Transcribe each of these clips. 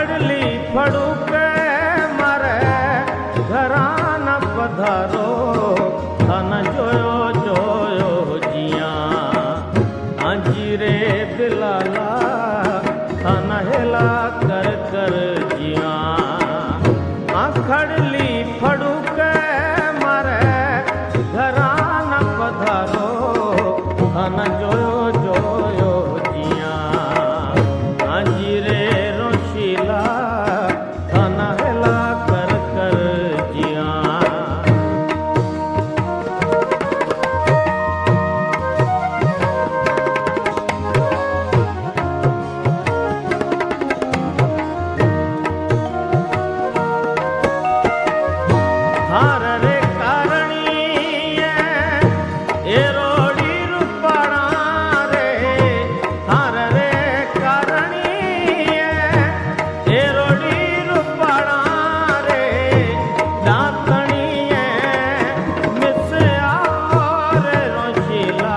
खड़ली फड़ूक मारे घरां न पधारो तन जोयो जोयो जिया आंजी रे बिलाला तन हेला कर कर जिया खड़ली फड़ूक मारे घरां न पधारो तन जोयो जोयो जिया आंजी रे रोशीला तन हेला कर कर जिया हार रे कारणी ए रोड़ी रूपाणा रे हार रे कारणी ए रोड़ी रूपाणा रे डाकणी मिस और रोशीला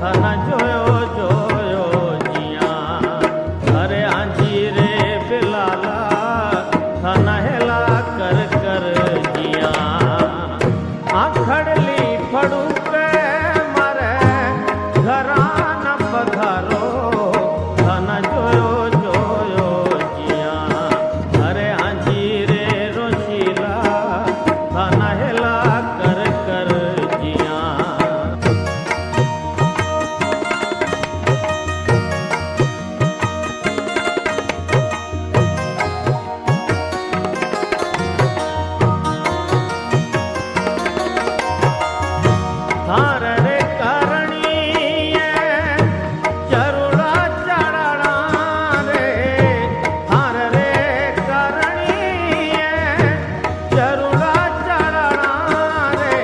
थाना जोयो जोयो जिया अरे आंजी रे बिलाला थाना हेला कर कर जिया खड़ली फड़ूक मारे घरां न पधारो तन जोयो जोयो जिया अरे आंजी रे रोशीला तन हेला कर कर जिया हार रे कारणी चरुड़ा चढ़ना रे हार रे कारणी चरुड़ा चढ़ना रे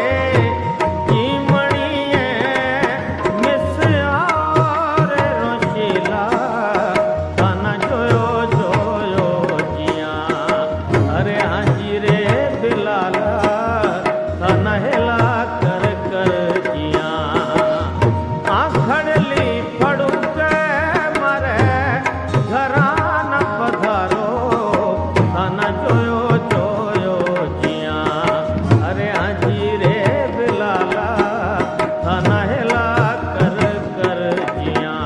कीमणी मिस और रोशीला तन जोयो जोयो जिया अरे हांजी रे बिलाला तन हेला कर कर जिया खड़ली फड़ूक मारे घरां न पधारो तन जोयो जोयो जिया अरे हांजी रे बिलाला तन हेला कर कर जिया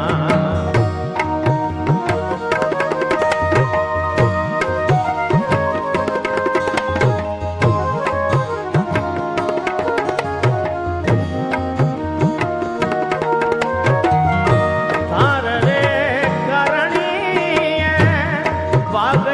हार रे कारणी बाग